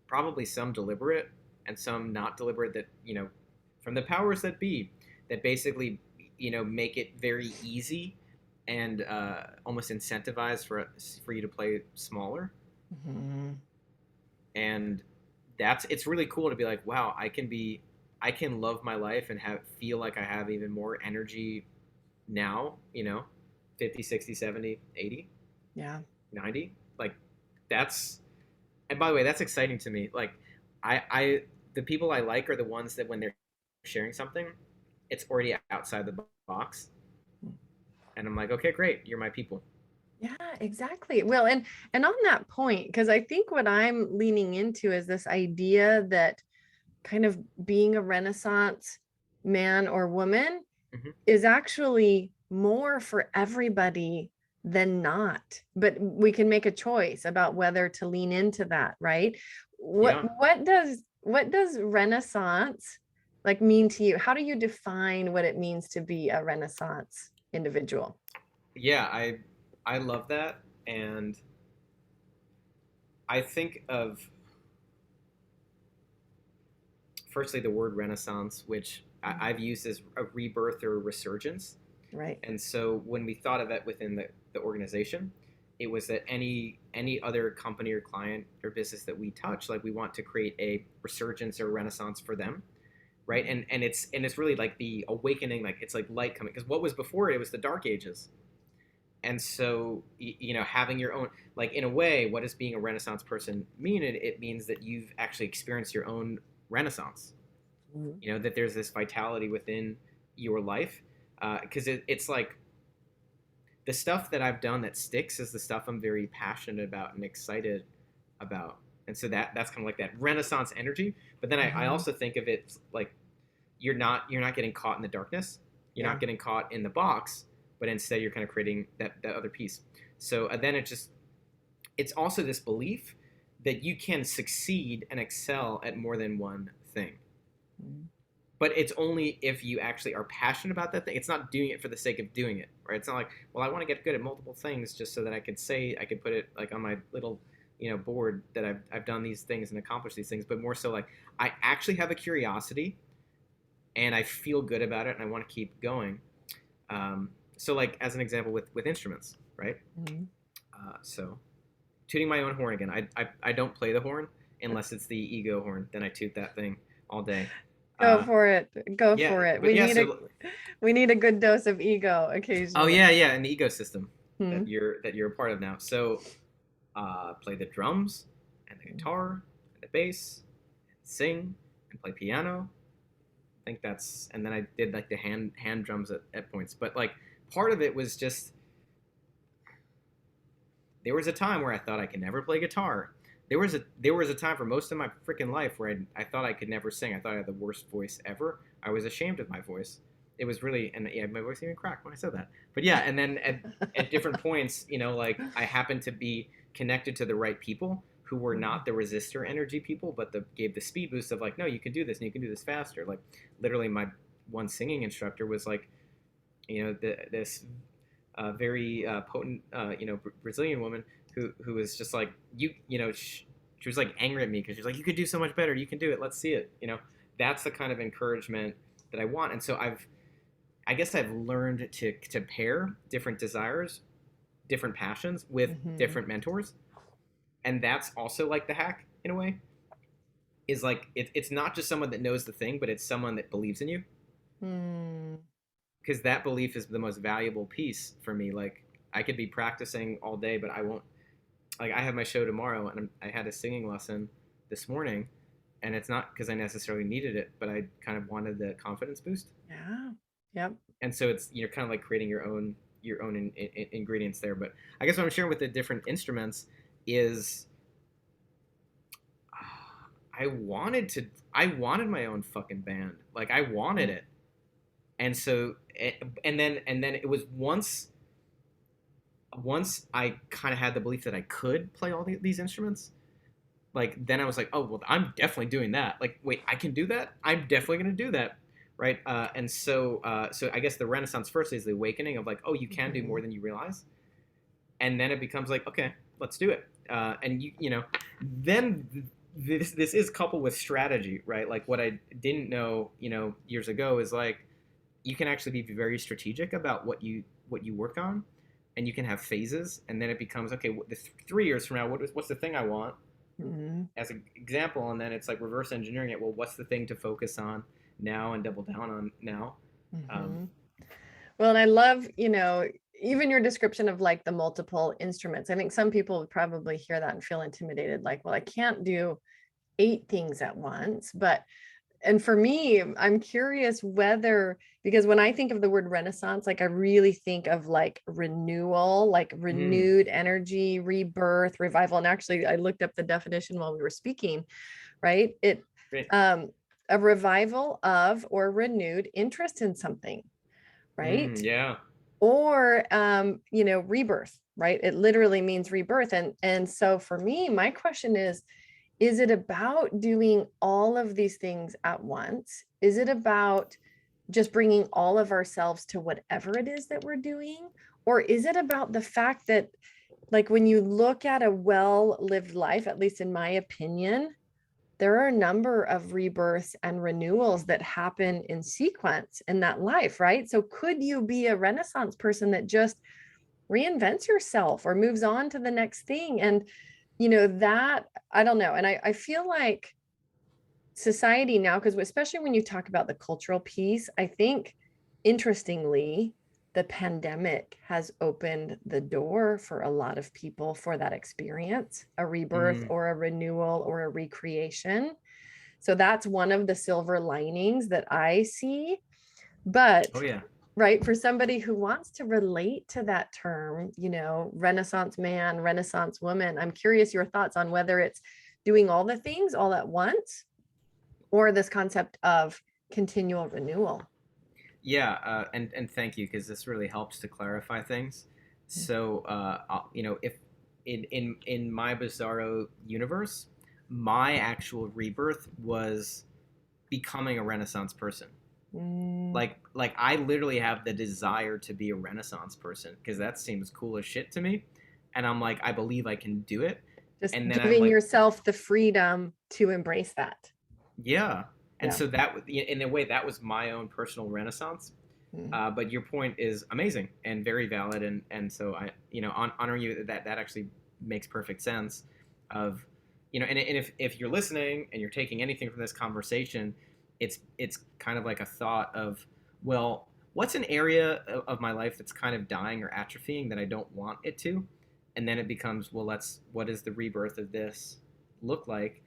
[SPEAKER 2] probably some deliberate and some not deliberate, that from the powers that be, that basically make it very easy and almost incentivize for you to play smaller.
[SPEAKER 1] Mhm.
[SPEAKER 2] And it's really cool to be like, wow, I can love my life and feel like I have even more energy now, 50, 60, 70, 80,
[SPEAKER 1] Yeah.
[SPEAKER 2] 90. Like, that's and by the way, that's exciting to me. Like, I the people I like are the ones that when they're sharing something, it's already outside the box, and I'm like, okay, great, you're my people.
[SPEAKER 1] Yeah, exactly. Well, and on that point, because I think what I'm leaning into is this idea that kind of being a Renaissance man or woman
[SPEAKER 2] Hmm.
[SPEAKER 1] is actually more for everybody than not. But we can make a choice about whether to lean into that, right? What
[SPEAKER 2] Yeah,
[SPEAKER 1] what does Renaissance like mean to you? How do you define what it means to be a Renaissance individual?
[SPEAKER 2] yeah, I love that, and I think of firstly the word Renaissance, which I've used as a rebirth or a resurgence.
[SPEAKER 1] Right.
[SPEAKER 2] And so when we thought of it within the organization, it was that any other company or client or business that we touch, like, we want to create a resurgence or renaissance for them, right? And it's really like the awakening, like it's like light coming, because what was before it was the dark ages. And so having your own, like, in a way, what does being a renaissance person mean? It means that you've actually experienced your own renaissance,
[SPEAKER 1] Mhm.
[SPEAKER 2] that there's this vitality within your life, because it's like the stuff that I've done that sticks is the stuff I'm very passionate about and excited about. And so that's kind of like that Renaissance energy. But then I
[SPEAKER 1] Mhm.
[SPEAKER 2] also think of it like you're not getting caught in the darkness. You're
[SPEAKER 1] Yeah.
[SPEAKER 2] not getting caught in the box, but instead you're kind of creating that other piece. So then it's also this belief that you can succeed and excel at more than one thing.
[SPEAKER 1] Mhm.
[SPEAKER 2] But it's only if you actually are passionate about that thing. It's not doing it for the sake of doing it, right? It's not like, well, I want to get good at multiple things just so that I could put it like on my little, board that I've done these things and accomplished these things. But more so like, I actually have a curiosity and I feel good about it and I want to keep going. So like, as an example with instruments, right?
[SPEAKER 1] Mhm.
[SPEAKER 2] So tooting my own horn again. I don't play the horn unless it's the ego horn. Then I toot that thing all day.
[SPEAKER 1] Go
[SPEAKER 2] Uh,
[SPEAKER 1] for it. Go
[SPEAKER 2] yeah,
[SPEAKER 1] for it.
[SPEAKER 2] but yeah. So
[SPEAKER 1] We need a good dose of ego
[SPEAKER 2] oh
[SPEAKER 1] occasionally.
[SPEAKER 2] yeah, yeah, an ecosystem
[SPEAKER 1] Hmm.
[SPEAKER 2] that you're a part of now. So play the drums and the guitar and the bass, and sing and play piano. I think that's and then I did like the hand drums at points. But like part of it was just there was a time where I thought I could never play guitar. There was a time for most of my freaking life where I thought I could never sing. I thought I had the worst voice ever. I was ashamed of my voice. It was really and yeah, my voice even cracked when I said that. But yeah, and then at different points, like I happened to be connected to the right people who were not the resistor energy people, but gave the speed boost of like, no, you can do this and you can do this faster. Like literally, my one singing instructor was like, this very potent, Brazilian woman who was just like you know she was like angry at me because she's like, you could do so much better, you can do it, let's see it, that's the kind of encouragement that I want. And so I guess I've learned to pair different desires, different passions with
[SPEAKER 1] Mm-hmm.
[SPEAKER 2] different mentors. And that's also like the hack in a way, is like it's not just someone that knows the thing, but it's someone that believes in you,
[SPEAKER 1] Mm.
[SPEAKER 2] because that belief is the most valuable piece for me. Like I could be practicing all day, but I won't. Like I have my show tomorrow, and I had a singing lesson this morning, and it's not because I necessarily needed it, but I kind of wanted the confidence boost.
[SPEAKER 1] Yeah. Yep.
[SPEAKER 2] And so it's you're kind of like creating your own ingredients there. But I guess what I'm sharing with the different instruments is I wanted my own fucking band. Like I wanted it. And so and then it was once I kind of had the belief that I could play all these instruments, like then I was like, oh well, I'm definitely doing that. Like wait, I can do that. I'm definitely going to do that, right? And so I guess the Renaissance first is the awakening of like, oh, you can do more
[SPEAKER 1] Mm-hmm.
[SPEAKER 2] than you realize, and then it becomes like, okay, let's do it. And then this is coupled with strategy, right? Like what I didn't know, years ago is like you can actually be very strategic about what you work on, and you can have phases, and then it becomes okay. 3 years from now, what's the thing I want
[SPEAKER 1] Mm-hmm.
[SPEAKER 2] as an example, and then it's like reverse engineering it. Well, what's the thing to focus on now and double down on now? Um,
[SPEAKER 1] Mm-hmm. Well, and I love, even your description of like the multiple instruments. I think some people would probably hear that and feel intimidated, like, well, I can't do 8 things at once. And for me, I'm curious whether, because when I think of the word Renaissance, like I really think of like renewal, like
[SPEAKER 2] mm,
[SPEAKER 1] renewed energy, rebirth, revival. And actually, I looked up the definition while we were speaking, right?
[SPEAKER 2] great.
[SPEAKER 1] Um, a revival of or renewed interest in something, right?
[SPEAKER 2] Yeah.
[SPEAKER 1] Or rebirth, right? It literally means rebirth. And so for me, my question is it about doing all of these things at once? Is it about just bringing all of ourselves to whatever it is that we're doing? Or is it about the fact that, like, when you look at a well-lived life, at least in my opinion, there are a number of rebirths and renewals that happen in sequence in that life, right? So could you be a Renaissance person that just reinvents yourself or moves on to the next thing? And, that, I don't know. And I feel like society now, because especially when you talk about the cultural piece, I think interestingly, the pandemic has opened the door for a lot of people for that experience, a rebirth
[SPEAKER 2] Mm,
[SPEAKER 1] or a renewal or a recreation. So that's one of the silver linings that I see. But
[SPEAKER 2] oh yeah.
[SPEAKER 1] right, for somebody who wants to relate to that term, Renaissance man, Renaissance woman, I'm curious your thoughts on whether it's doing all the things all at once or this concept of continual renewal.
[SPEAKER 2] Yeah, and thank you, because this really helps to clarify things. So, if in my bizarro universe, my actual rebirth was becoming a Renaissance person.
[SPEAKER 1] Mm,
[SPEAKER 2] Like I literally have the desire to be a Renaissance person because that seems cool as shit to me, and I'm like, I believe I can do it,
[SPEAKER 1] just
[SPEAKER 2] and then I'm
[SPEAKER 1] giving
[SPEAKER 2] like,
[SPEAKER 1] yourself the freedom to embrace that.
[SPEAKER 2] yeah, and
[SPEAKER 1] Yeah.
[SPEAKER 2] so in a way, that was my own personal Renaissance.
[SPEAKER 1] Mm.
[SPEAKER 2] But your point is amazing and very valid, and so I honor you that actually makes perfect sense. Of and if you're listening and you're taking anything from this conversation, it's kind of like a thought of, well, what's an area of my life that's kind of dying or atrophying that I don't want it to, and then it becomes, well, what does the rebirth of this look like?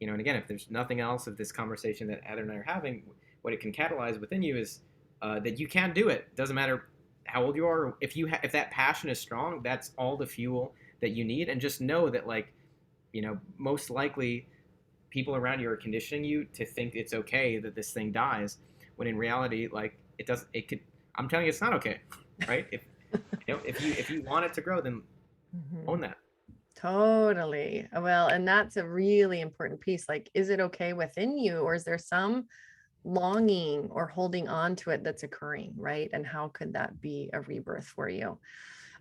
[SPEAKER 2] And again, if there's nothing else of this conversation that Heather and I are having, what it can catalyze within you is that you can do it. Doesn't matter how old you are. If that passion is strong, that's all the fuel that you need. And just know that, like, most likely people around you are conditioning you to think it's okay that this thing dies, when in reality, like, it does. It could. I'm telling you, it's not okay, right? If you want it to grow, then
[SPEAKER 1] Mhm.
[SPEAKER 2] own that.
[SPEAKER 1] Totally. Well, and that's a really important piece. Like, is it okay within you, or is there some longing or holding on to it that's occurring, right? And how could that be a rebirth for you?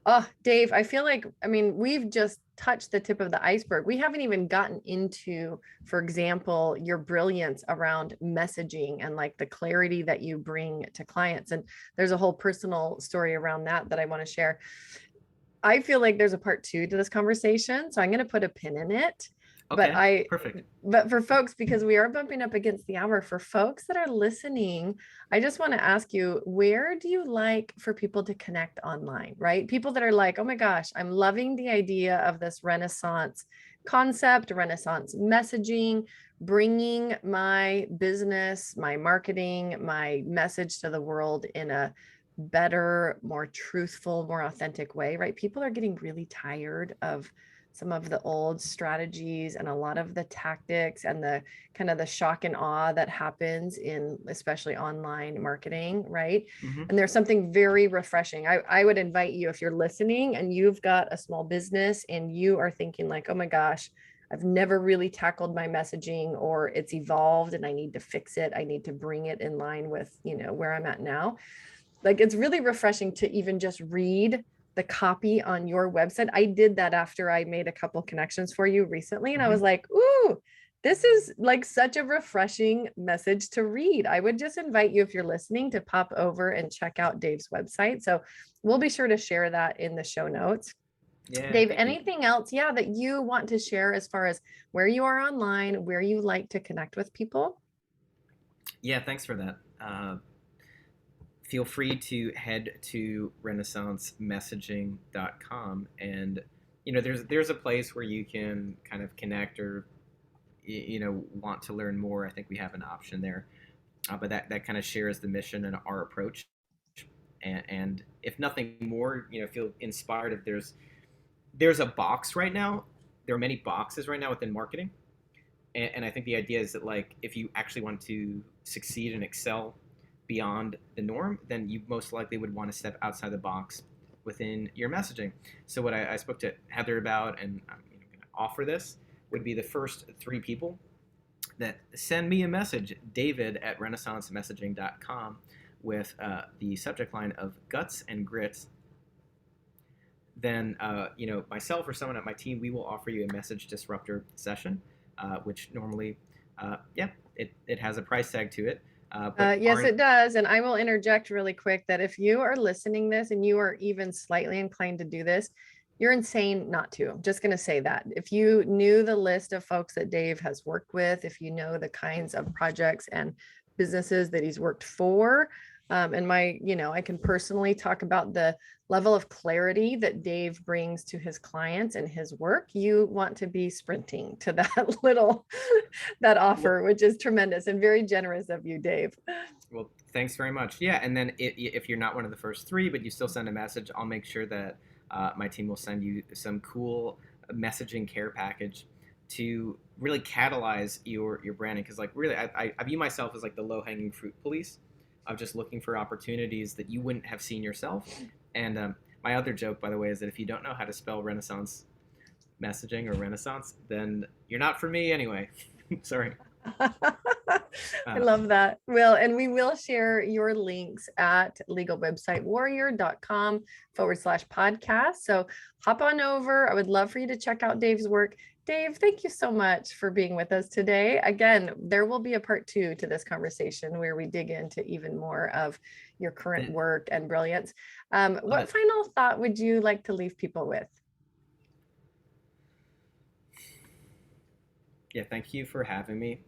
[SPEAKER 1] Oh, Dave, I feel like, I mean, we've just touched the tip of the iceberg. We haven't even gotten into, for example, your brilliance around messaging and like the clarity that you bring to clients. And there's a whole personal story around that that I want to share. I feel like there's a part two to this conversation, so I'm going to put a pin in it. But
[SPEAKER 2] Okay,
[SPEAKER 1] I,
[SPEAKER 2] perfect.
[SPEAKER 1] but for folks, because we are bumping up against the hour, for folks that are listening, I just want to ask you, where do you like for people to connect online, right? People that are like, oh my gosh, I'm loving the idea of this Renaissance concept, Renaissance messaging, bringing my business, my marketing, my message to the world in a better, more truthful, more authentic way, right? People are getting really tired of some of the old strategies and a lot of the tactics and the kind of the shock and awe that happens in especially online marketing, right?
[SPEAKER 2] Hmm.
[SPEAKER 1] And there's something very refreshing. I would invite you, if you're listening and you've got a small business and you are thinking like, oh my gosh, I've never really tackled my messaging, or it's evolved and I need to fix it. I need to bring it in line with, where I'm at now. Like, it's really refreshing to even just read the copy on your website. I did that after I made a couple connections for you recently, and I was
[SPEAKER 2] Hmm.
[SPEAKER 1] like, ooh, this is like such a refreshing message to read. I would just invite you, if you're listening, to pop over and check out Dave's website. So we'll be sure to share that in the show notes.
[SPEAKER 2] Yeah,
[SPEAKER 1] Dave,
[SPEAKER 2] thank you.
[SPEAKER 1] anything else, yeah, that you want to share as far as where you are online, where you like to connect with people?
[SPEAKER 2] Yeah, thanks for that. Feel free to head to renaissancemessaging.com, and there's a place where you can kind of connect, or want to learn more. I think we have an option there, but that kind of shares the mission and our approach. And if nothing more, feel inspired. If there's a box right now, there are many boxes right now within marketing, and I think the idea is that, like, if you actually want to succeed and excel beyond the norm, then you most likely would want to step outside the box within your messaging. So what I spoke to Heather about, and I'm going to offer this, would be the first three people that send me a message, david@renaissancemessaging.com, with the subject line of guts and grits. Then myself or someone at my team, we will offer you a message disruptor session, which normally, yeah, it has a price tag to it, but
[SPEAKER 1] Yes,
[SPEAKER 2] aren't.
[SPEAKER 1] it does. And I will interject really quick that if you are listening this and you are even slightly inclined to do this, you're insane not to. I'm just going to say that. If you knew the list of folks that Dave has worked with, if you know the kinds of projects and businesses that he's worked for, and I can personally talk about the level of clarity that Dave brings to his clients and his work, you want to be sprinting to that that
[SPEAKER 2] Well,
[SPEAKER 1] offer, which is tremendous and very generous of you, Dave.
[SPEAKER 2] well, thanks very much. Yeah, and then if you're not one of the first three, but you still send a message, I'll make sure that my team will send you some cool messaging care package to really catalyze your branding. Because, like, really, I view myself as like the low hanging fruit police of just looking for opportunities that you wouldn't have seen yourself. And my other joke, by the way, is that if you don't know how to spell Renaissance messaging or Renaissance, then you're not for me anyway. Sorry.
[SPEAKER 1] I
[SPEAKER 2] Uh,
[SPEAKER 1] love that. Well, and we will share your links at legalwebsitewarrior.com/podcast. So hop on over. I would love for you to check out Dave's work. Dave, thank you so much for being with us today. Again, there will be a part two to this conversation where we dig into even more of your current
[SPEAKER 2] th-
[SPEAKER 1] work and brilliance.
[SPEAKER 2] love
[SPEAKER 1] What
[SPEAKER 2] it.
[SPEAKER 1] final thought would you like to leave people with?
[SPEAKER 2] Yeah, thank you for having me.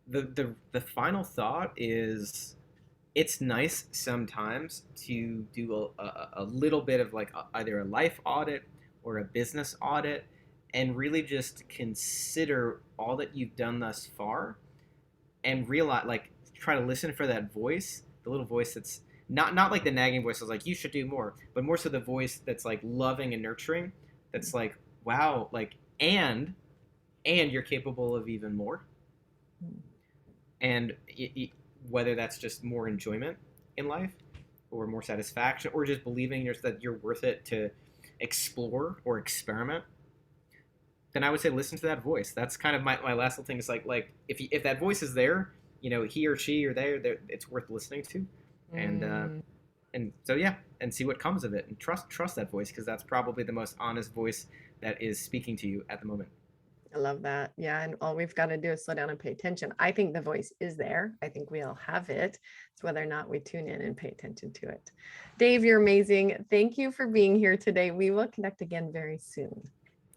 [SPEAKER 2] The final thought is, it's nice sometimes to do a little bit of, like, either a life audit or a business audit, and really just consider all that you've done thus far, and realize, like, try to listen for that voice, the little voice that's not like the nagging voice that's like you should do more, but more so the voice that's like loving and nurturing, that's like, wow, like, and you're capable of even more. And whether that's just more enjoyment in life, or more satisfaction, or just believing that you're worth it to explore or experiment, then I would say listen to that voice. That's kind of my last little thing, is like, if that voice is there, he or she or they, it's worth listening to. And
[SPEAKER 1] Mm.
[SPEAKER 2] And so yeah, and see what comes of it, and trust that voice, because that's probably the most honest voice that is speaking to you at the moment.
[SPEAKER 1] I love that. Yeah. And all we've got to do is slow down and pay attention. I think the voice is there. I think we all have it. It's whether or not we tune in and pay attention to it. Dave, you're amazing. Thank you for being here today. We will connect again very soon.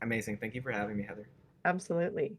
[SPEAKER 2] Amazing. Thank you for having me, Heather.
[SPEAKER 1] Absolutely.